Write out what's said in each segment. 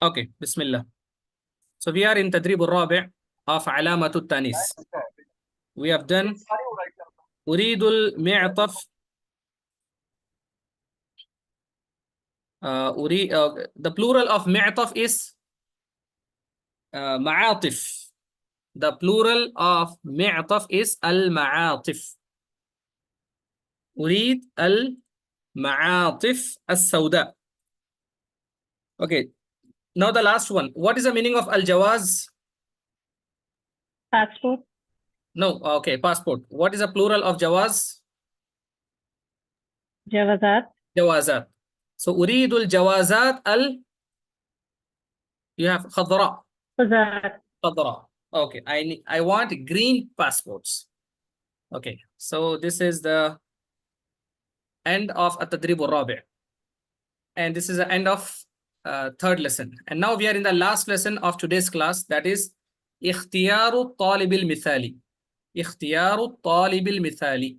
Okay, Bismillah. So we are in تدريب الرابع of علامة التانيث. We have done أريد المعطف the plural of معطف is معاطف. The plural of معطف is المعاطف. أريد المعاطف السوداء. Okay, now the last one. What is the meaning of الجواز? Passport. No, okay, passport. What is the plural of جواز? جوازات. جوازات. So أريد الجوازات you have خضراء. خضراء. Okay, I want green passports. Okay, so this is the end of التدريب الرابع. And this is the end of third lesson. And now we are in the last lesson of today's class, that is اختيار الطالب المثالي. اختيار الطالب المثالي.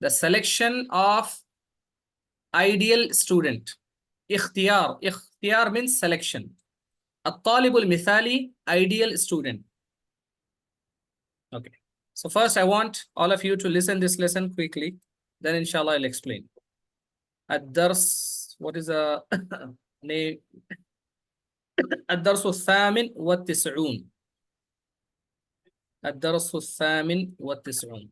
The selection of ideal student. اختيار means selection. الطالب المثالي ideal student. Okay. So first I want all of you to listen this lesson quickly. Then inshallah I'll explain. الدرس, what is the name? الدرس الثامن والتسعون. الدرس الثامن والتسعون.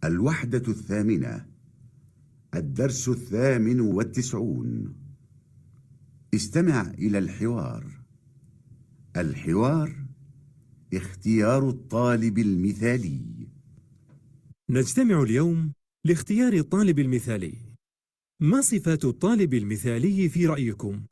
الوحدة الثامنة. الدرس الثامن والتسعون. استمع إلى الحوار. الحوار اختيار الطالب المثالي. نجتمع اليوم لاختيار الطالب المثالي. ما صفات الطالب المثالي في رأيكم؟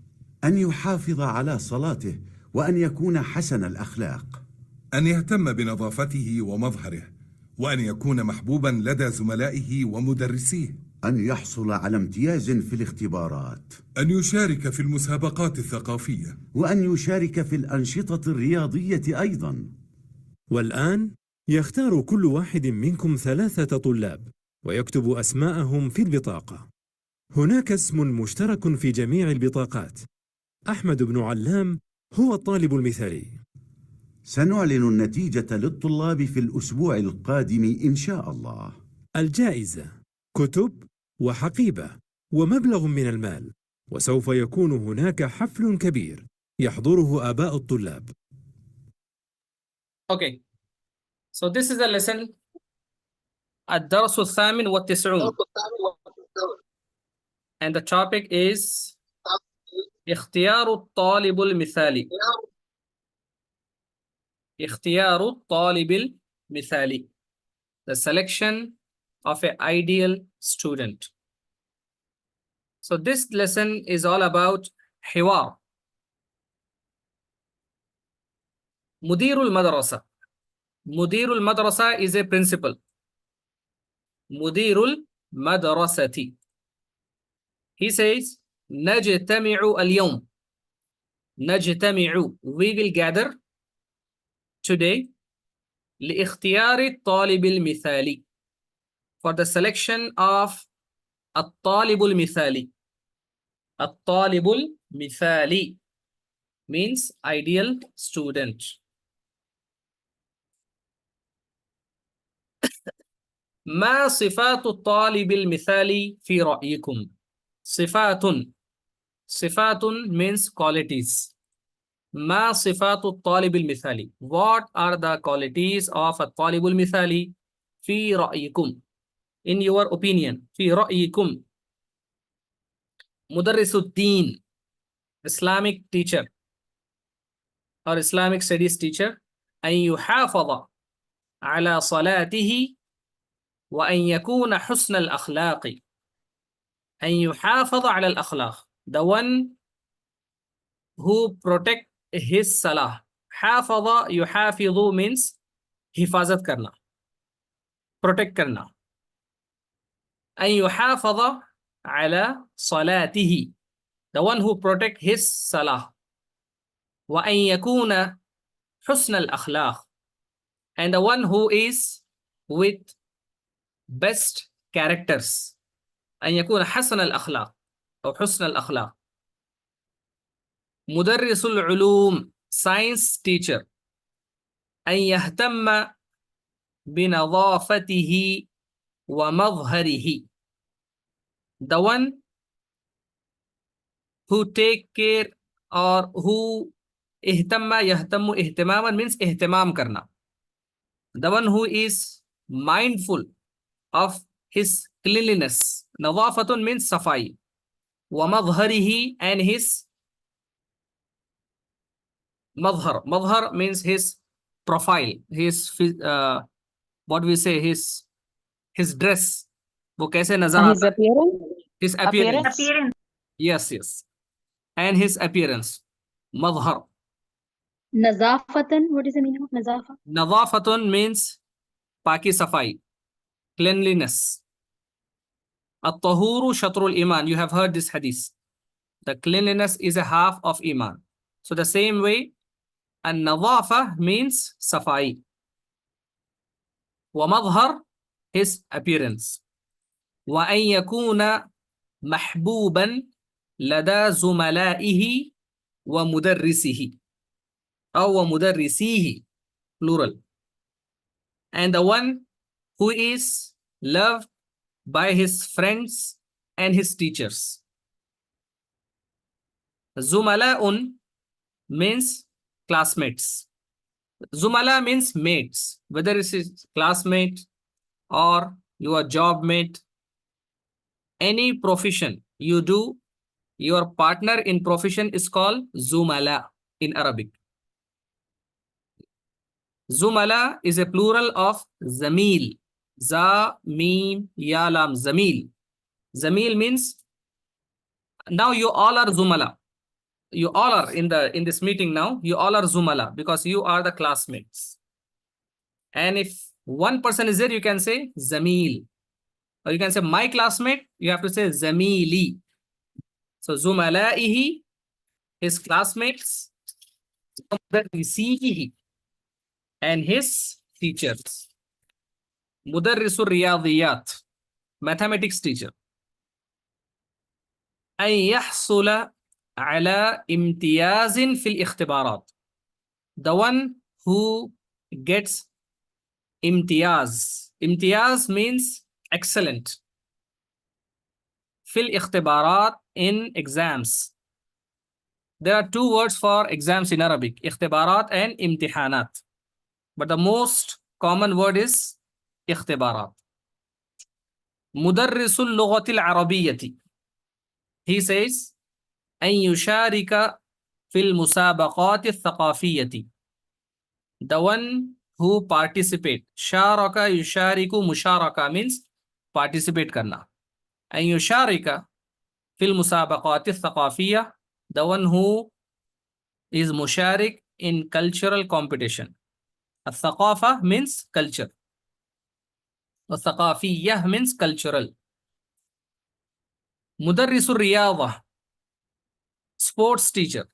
أن يحافظ على صلاته وأن يكون حسن الأخلاق. أن يهتم بنظافته ومظهره، وأن يكون محبوبا لدى زملائه ومدرسيه. أن يحصل على امتياز في الاختبارات. أن يشارك في المسابقات الثقافية. وأن يشارك في الأنشطة الرياضية أيضا. والآن يختار كل واحد منكم 3 طلاب ويكتب أسماءهم في البطاقة. هناك اسم مشترك في جميع البطاقات. أحمد بن علام هو الطالب المثالي. سنعلن النتيجة للطلاب في الأسبوع القادم إن شاء الله. الجائزة كتب وحقيبة ومبلغ من المال، وسوف يكون هناك حفل كبير يحضره آباء الطلاب. Okay, so this is the lesson الدرس الثامن والتسعون. And the topic is اختيار الطالب المثالي. اختيار الطالب المثالي. The selection of an ideal student. So this lesson is all about حوار. مدير المدرسة. مدير المدرسة is a principal. مدير المدرسة. He says نجتمع اليوم. نجتمع, we will gather today لاختيار الطالب المثالي, for the selection of الطالب المثالي. الطالب المثالي means ideal student. ما صفات الطالب المثالي في رأيكم؟ صفات. صفات means qualities. ما صفات الطالب المثالي? What are the qualities of الطالب المثالي في رأيكم? In your opinion. في رأيكم. مدرس الدين, Islamic teacher or Islamic studies teacher. أن يحافظ على صلاته وأن يكون حسن الأخلاق. أن يحافظ على الأخلاق. The one who protect his salah. حافظ يحافظ means हिफाजत करना, protect करना. أن يحافظ على صلاته. The one who protect his salah. وأن يكون حسن الأخلاق. and the one who is with best characters. أن يكون حسن الأخلاق أو حسن الأخلاق. مدرس العلوم science teacher. أن يهتم بنظافته ومظهره. The one who take care or who اهتم يهتم اهتماما means اهتمام करना. The one who is mindful of his cleanliness. نظافة means صفاي. ومظهره and his مظهر. مظهر means his profile, his what we say, his dress. वो कैसे नजर His आता है? appearance. His appearance. Yes. And his appearance. مظهر. Nazafatan. What is the meaning of nazafa? نظافة means पाकी सफाई, cleanliness. الطهور شطر الإيمان. You have heard this hadith. The cleanliness is a half of iman. So the same way, النظافة means صفاي. ومظهر his appearance. وأن يكون محبوبا لدى زملائه ومدرسه أو ومدرسيه plural. And the one who is loved by his friends and his teachers. زملاء means classmates. Zumala means mates, whether it is classmate or your job mate. Any profession you do, your partner in profession is called Zumala in Arabic. Zumala is a plural of Zamil. Za, Mim, Ya, Lam, Zamil. Zamil means now you all are Zumala. You all are in this meeting now. You all are Zumala because you are the classmates. And if one person is there, you can say Zamil. Or you can say my classmate, you have to say Zamili. So Zumalaihi, his classmates, and his teachers. Mudarrisul Riyadiyat, mathematics teacher. أن يحصل على امتياز في الاختبارات. The one who gets امتياز. امتياز means excellent. في الاختبارات in exams. There are two words for exams in Arabic, اختبارات and امتحانات. But the most common word is اختبارات. مدرس اللغة العربية. He says أن يشارك في المسابقات الثقافية. The one who participate. شارك يشارك مشاركة means participate करना. أن يشارك في المسابقات الثقافية. The one who is مشارك in cultural competition. الثقافة means culture. والثقافية means cultural. مدرس الرياضة, sports teacher.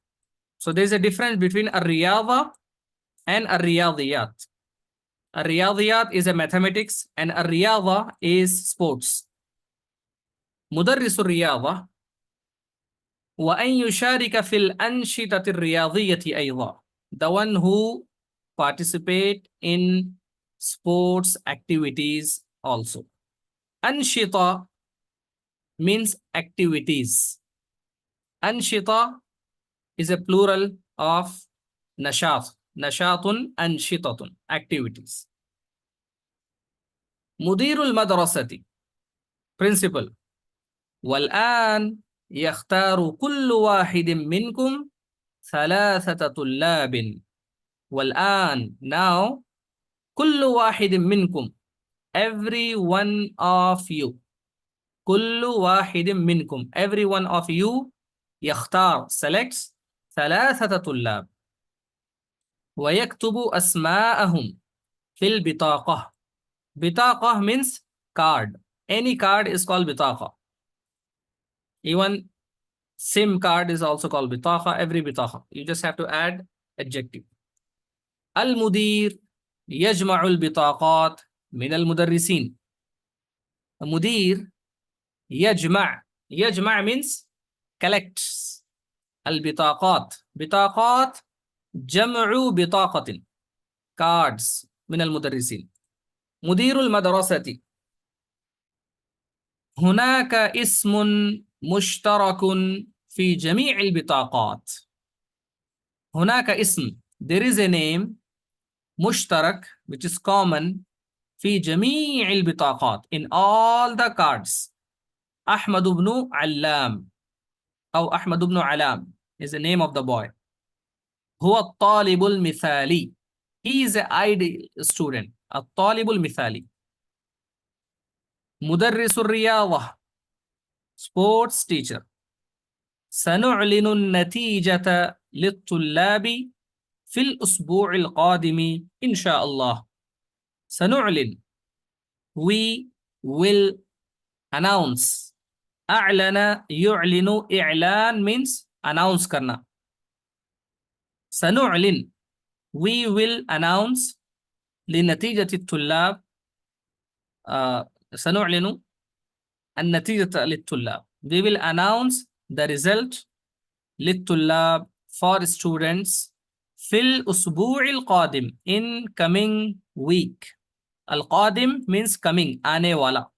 So there is a difference between الرياضة and الرياضيات. الرياضيات is a mathematics and الرياضة is sports. مدرس الرياضة وأن يشارك في الأنشطة الرياضية أيضا. The one who participate in sports activities also. أنشطة means activities. أنشطة is a plural of نشاط. نشاط أنشطة activities. مدير المدرسة principal. والآن يختار كل واحد منكم 3 طلاب. والآن now كل واحد منكم every one of you. كل واحد منكم every one of you يختار selects 3 طلاب ويكتب أسماءهم في البطاقة. بطاقة means card. Any card is called بطاقة. Even SIM card is also called بطاقة. Every بطاقة. You just have to add adjective. المدير يجمع البطاقات من المدرسين. مدير يجمع means collects البطاقات. بطاقات جمع بطاقة cards من المدرسين. مدير المدرسة هناك اسم مشترك في جميع البطاقات. هناك اسم there is a name مشترك which is common في جميع البطاقات in all the cards. أحمد بن علام أو أحمد بن علام is the name of the boy. هو الطالب المثالي. He is an ideal student. الطالب المثالي. مدرس الرياضة sports teacher. سنعلن النتيجة للطلاب في الأسبوع القادم إن شاء الله. سنعلن we will announce. أعلن يعلن إعلان means announce करना. سنعلن we will announce لنتيجة الطلاب سنعلن النتيجة للطلاب. We will announce the result للطلاب for students في الأسبوع القادم in coming week. القادم means coming آنے والا.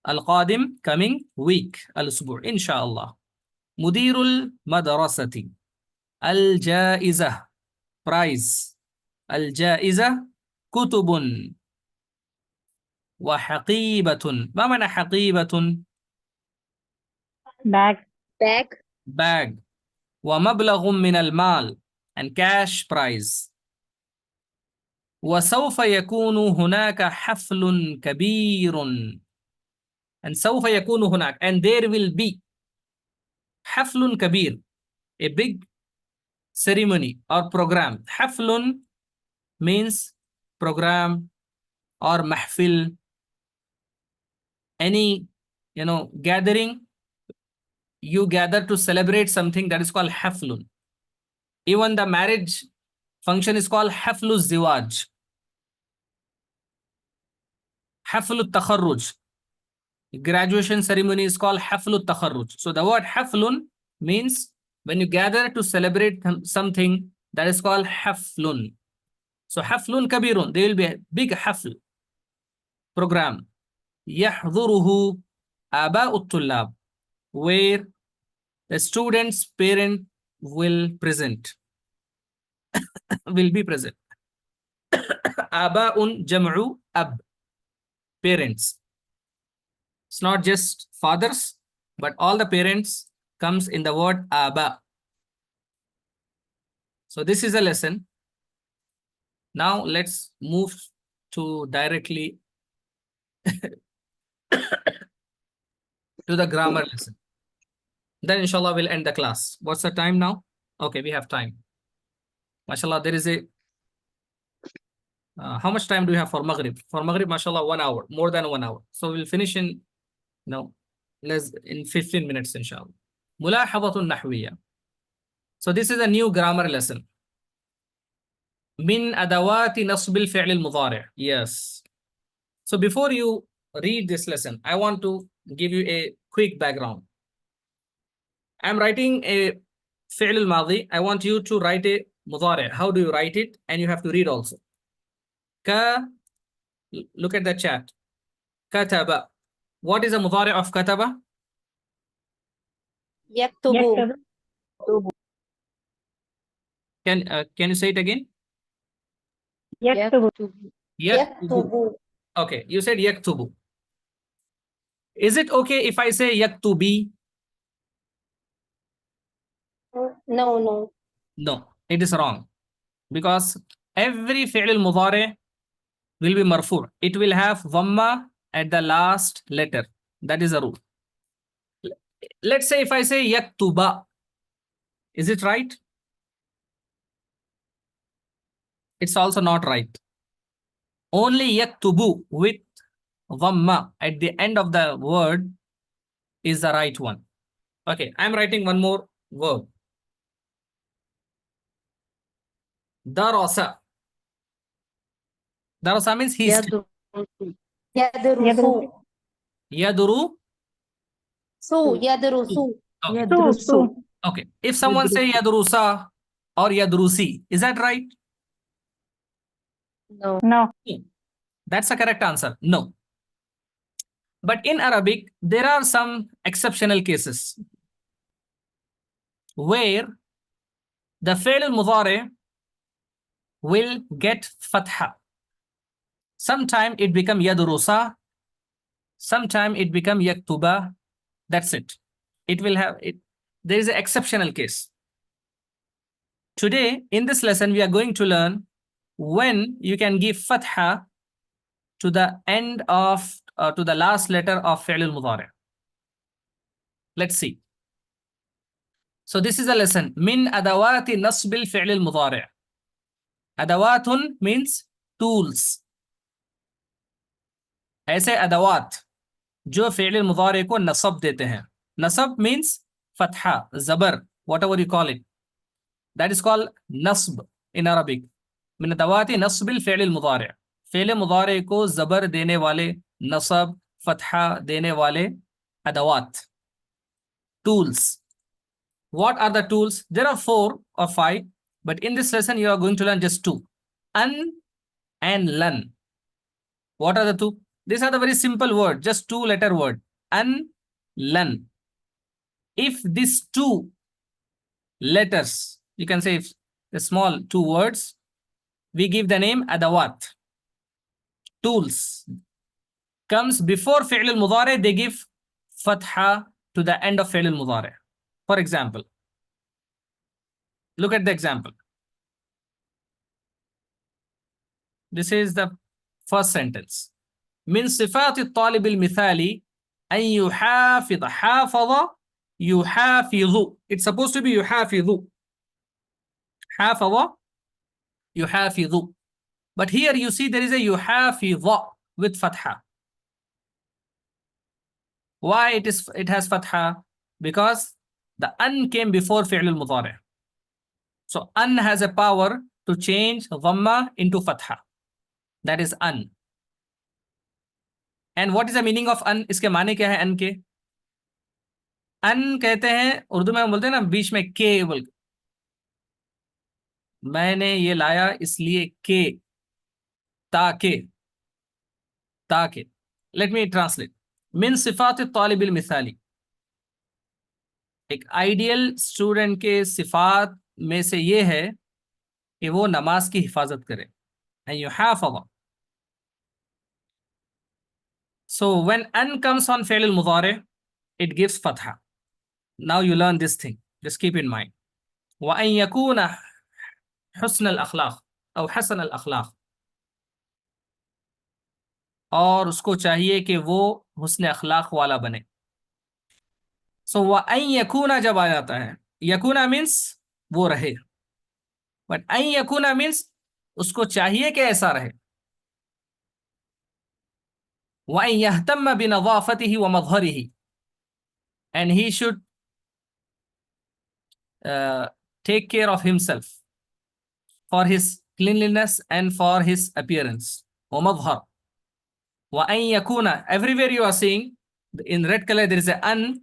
القادم coming week الأسبوع إن شاء الله. مدير المدرسة الجائزة prize. الجائزة كتب وحقيبة. ما معنى حقيبة؟ bag. bag. ومبلغ من المال and cash prize. وسوف يكون هناك حفل كبير and سوف يكون هناك and there will be حفل كبير a big ceremony or program. حفل means program or محفل, any gathering you gather to celebrate something, that is called حفل. Even the marriage function is called حفل الزواج. حفل التخرج, graduation ceremony is called حفل التخرج. So the word حفل means when you gather to celebrate something, that is called حفل. So حفل كبير, there will be a big حفل program يحضره آباء الطلاب, where the students' parent will be present. آباء جمع أب, parents. It's not just fathers, but all the parents comes in the word آباء. So this is a lesson. Now let's move to directly to the grammar lesson. Then inshallah we'll end the class. What's the time now? Okay, we have time. MashaAllah, there is a how much time do we have for Maghrib? For Maghrib, MashaAllah, 1 hour, more than 1 hour. So we'll finish in less in 15 minutes, inshallah. ملاحظة نحوية. So this is a new grammar lesson. من أدوات نصب الفعل المضارع. Yes. So before you read this lesson, I want to give you a quick background. I'm writing a فعل الماضي. I want you to write a مضارع. How do you write it? And you have to read also. Look at the chat. كتب. What is a مضارع of كتب? يكتب. Can you say it again? يكتب. يكتب. Okay, you said يكتب. Is it okay if I say يكتبي? No. No, it is wrong. Because every فعل المضارع will be مرفوع. It will have ضمة at the last letter. That is a rule. Let's say if I say يكتب, is it right? It's also not right. Only يكتب with ضمة at the end of the word is the right one. Okay, I'm writing one more verb. درس. Darasa means he is. يدرس Yaduru. يدرس Okay. يدرس Okay. If someone say Yadurusa or Yadurusi, is that right? No. No. That's the correct answer. No. But in Arabic, there are some exceptional cases where the fi'l al-mudari will get fatha. Sometime it become yadrusa, sometime it become yaktuba. That's it. It will have it. There is an exceptional case. Today, in this lesson, we are going to learn when you can give fatha to the end of, to the last letter of fi'l al-mudari. Let's see. So this is a lesson. Min adawati nasbil fi'l al-mudari. Adawatun means tools. ऐसे अदवात जो फ़िअल मुज़ारे को नसब देते हैं. नसब means Fataha, ज़बर, whatever you call it. That is called नस्ब in Arabic. min adawati nasbil fi'l al-mudari. फ़िअल मुज़ारे को ज़बर देने वाले, नसब, फतहा देने वाले अदवात. Tools. What are the tools? There are 4 or 5, but in this lesson you are going to learn just 2. An and lan. What are the 2? These are the very simple word, just 2-letter word. An, lan. If these 2 letters, you can say if the small 2 words, we give the name adawat. Tools. Comes before fi'l al-mudari, they give fatha to the end of fi'l al-mudari. For example, look at the example. This is the first sentence. من صفات الطالب المثالي أن يحافظ. حافظ يحافظ. It's supposed to be يحافظ. حافظ يحافظ. But here you see there is a يحافظ with fatha. Why it has fatha? Because the an came before fi'l al-mudari. So an has a power to change dhamma into fatha. That is an. And what is the meaning of an? इसके माने क्या है an के? An कहते हैं, उर्दू में हम बोलते हैं ना बीच में के बोल. मैंने ये लाया इसलिए के, ताके. Let me translate. min सिफात तालिब मिसाली. एक आइडियल स्टूडेंट के सिफात में से ये है कि वो नमाज की हिफाजत करे. And you have a. So when an comes on fi'l al-mudari, it gives fatha. Now you learn this thing. Just keep in mind. وأن يكون حسن الأخلاق أو حسن الأخلاق. और उसको चाहिए कि वो हुस्न अखलाक वाला बने. So वअन यकूना जब आ जाता है, यकूना मीन्स वो रहे, बट अन यकूना मीन्स उसको चाहिए कि ऐसा रहे. वअन यहतम बिनज़ाफ़तिही व मज़हरिही. And he should take care of himself for his cleanliness and for his appearance. ومظهر. وأن يكون, everywhere you are seeing in red color there is a an,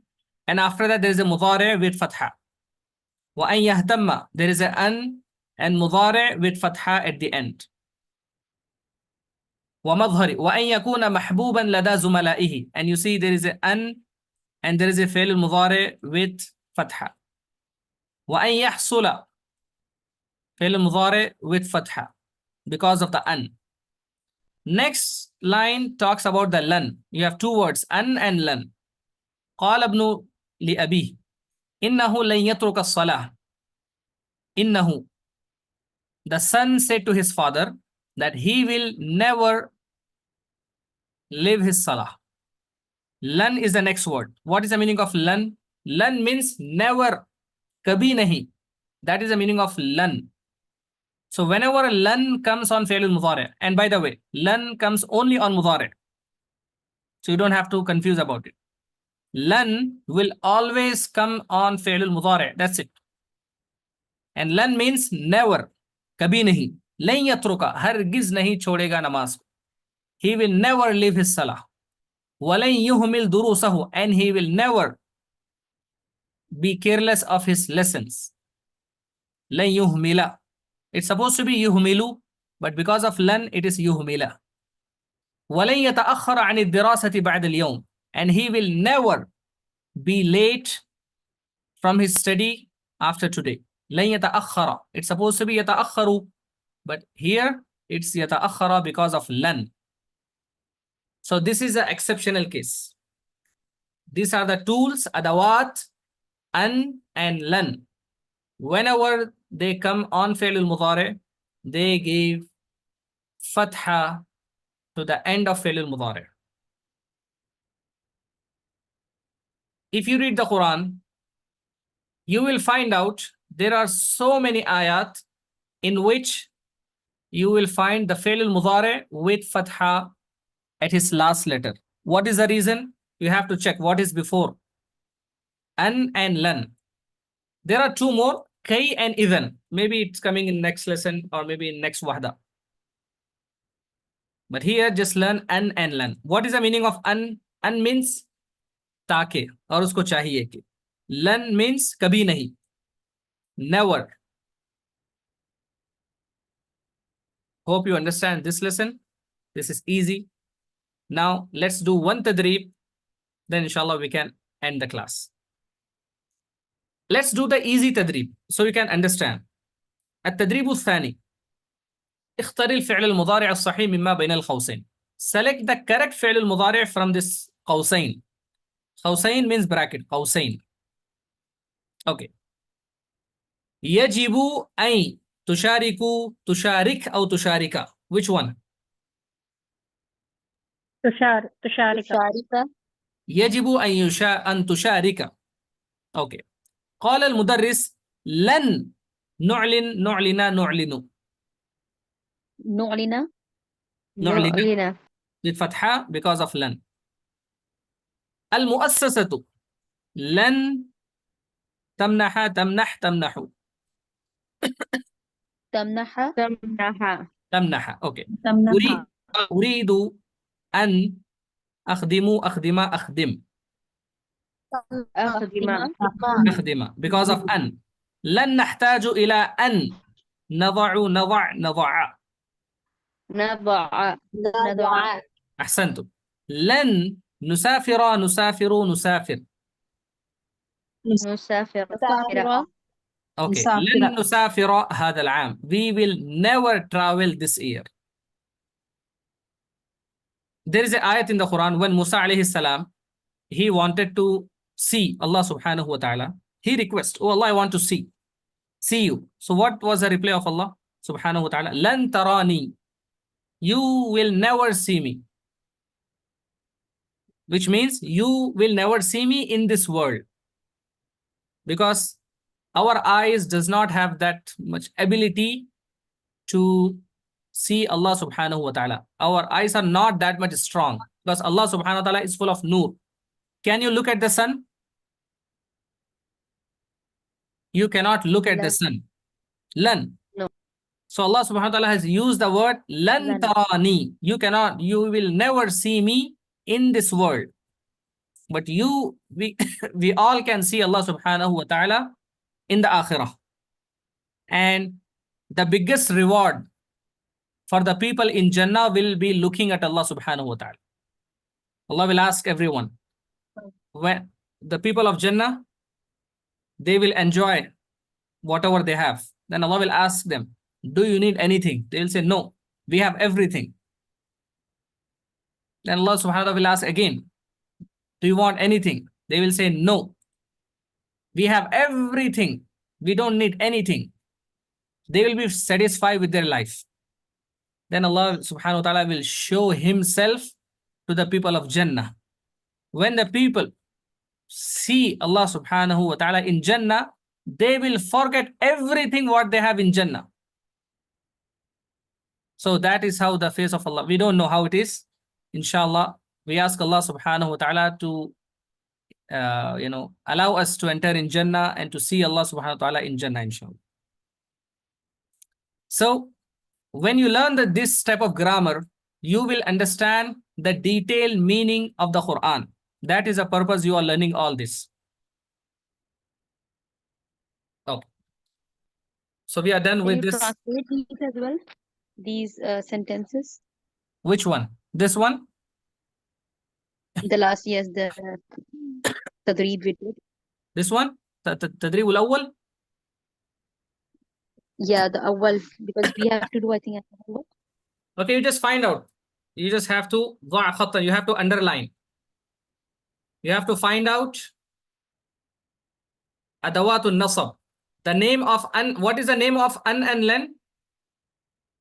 and after that there is a mudari with fatha. وأن يهتم, there is a an and mudari with fatha at the end. ومظهر. وأن يكون محبوبا لدى زملائه, and you see there is a an and there is a fi'l mudari with fatha. وأن يحصل, fi'l mudari with fatha because of the an. Next line talks about the lan. You have 2 words, an and lan. قال ابن لأبيه إنه لن يترك الصلاة. إنه, the son said to his father that he will never leave his salah. Lan is the next word. What is the meaning of lan? Lan means never, kabhi nahi. That is the meaning of lan. So whenever lan comes on fi'l al-mudari, and by the way, lan comes only on mudari, so you don't have to confuse about it. Lan will always come on fi'l al-mudari. That's it. And lan means never, kabhi nahi. लन यत्रुका, हरगिज नहीं छोड़ेगा नमाज को. He will never leave his salah. वलन युहमिल दुरूसहु, and he will never be careless of his lessons. लन युहमिला. It's supposed to be yuhmilu, but because of lan, it is yuhmila. वलन यतअखर عن الدراسة بعد اليوم, and he will never be late from his study after today. لن يتأخر. It's supposed to be يتأخر, but here it's يتأخر because of lan. So this is an exceptional case. These are the tools, adawat, an and lan. Whenever they come on fi'l al-mudari', they give fatha to the end of fi'l al-mudari'. If you read the Quran, you will find out there are so many ayat in which you will find the fi'l al-mudari' with fatha at his last letter. What is the reason? You have to check what is before an and lan. There are two more, kay and idhan. Maybe it's coming in next lesson or maybe in next wahda. But here just learn an and lan. What is the meaning of an? An means taake aur usko chahiye ki. Lan means kabhi nahi, never. Hope you understand this lesson. This is easy. Now let's do one tadrib, then inshallah we can end the class. Let's do the easy tadrib so you can understand. التدريب الثاني. اختر الفعل المضارع الصحيح مما بين القوسين. Select the correct فعل المضارع from this قوسين. قوسين means bracket. قوسين. Okay. يجب أن تشارك أو تشارك. Which one? تشارك. يجب أن تشارك. Okay. قال المدرس لن نعلن بالفتحة because of لن. المؤسسة لن تمنح okay. أريد أن أخدم because of أن. لن نحتاج إلى أن نضع أحسنتم. لن نسافر okay. لن نسافر هذا العام. We will never travel this year. There is an ayat in the Quran when Musa alayhi salam, he wanted to see Allah subhanahu wa ta'ala. He requests, oh Allah, I want to see you. So what was the reply of Allah subhanahu wa ta'ala? Lan tarani. You will never see me. Which means you will never see me in this world. Because our eyes does not have that much ability to see Allah subhanahu wa ta'ala. Our eyes are not that much strong because Allah subhanahu wa ta'ala is full of nur. Can you look at the sun? You cannot look at the sun. Lan. No. So Allah subhanahu wa ta'ala has used the word lan tarani. You will never see me in this world. But we all can see Allah subhanahu wa ta'ala in the akhirah. And the biggest reward for the people in Jannah will be looking at Allah subhanahu wa ta'ala. Allah will ask everyone. When the people of Jannah, they will enjoy whatever they have. Then Allah will ask them, do you need anything? They will say, no, we have everything. Then Allah subhanahu wa ta'ala will ask again, do you want anything? They will say, no, we have everything. We don't need anything. They will be satisfied with their life. Then Allah subhanahu wa ta'ala will show himself to the people of Jannah. When the people see Allah subhanahu wa ta'ala in Jannah, they will forget everything what they have in Jannah. So that is how the face of Allah. We don't know how it is. Inshallah, we ask Allah subhanahu wa ta'ala to allow us to enter in Jannah and to see Allah subhanahu wa ta'ala in Jannah, inshallah. So when you learn this type of grammar, you will understand the detailed meaning of the Quran. That is the purpose you are learning all this. Okay. So we are done Can with you this. translate these as well? These sentences? Which one? This one? The last, yes, the tadreeb we did. This one? التدريب الأول? Yeah, the awwal, because we have to do, I think, awwal. Okay, you just find out. You just have to ضع خطا. You have to underline. You have to find out أدوات النصب. The name of an. What is the name of an and len?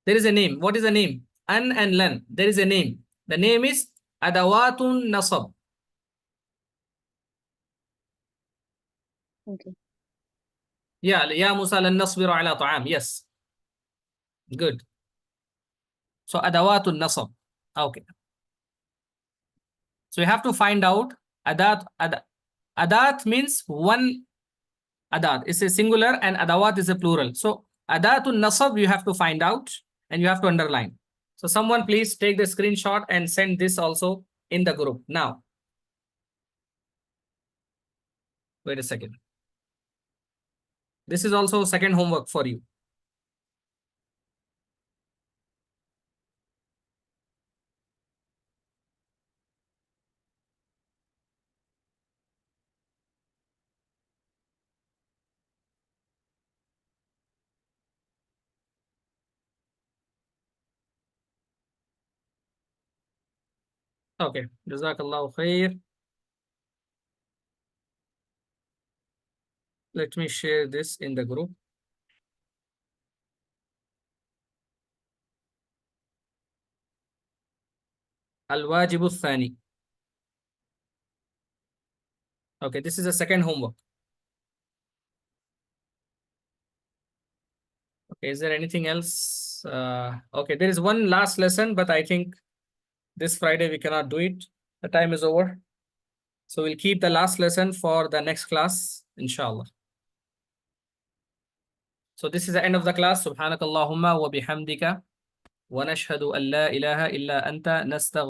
There is a name. What is the name? An and len. There is a name. The name is أدوات النصب. Okay. يا موسى لن نصبر على طعام. Yes. Good. So أدوات النصب. Okay. So you have to find out adat means one adat. It's a singular and adawat is a plural. So adatun nasab you have to find out and you have to underline. So someone please take the screenshot and send this also in the group now. Wait a second. This is also second homework for you. Okay. Jazakallahu khair. Let me share this in the group. Al-Wajibu Thani. Okay, this is the second homework. Okay, is there anything else? Okay, there is one last lesson, but I think this Friday we cannot do it. The time is over. So we'll keep the last lesson for the next class, inshallah. So this is the end of the class. Subhanakallahumma wa bihamdika wa nashhadu an la ilaha illa anta nastaghfiruka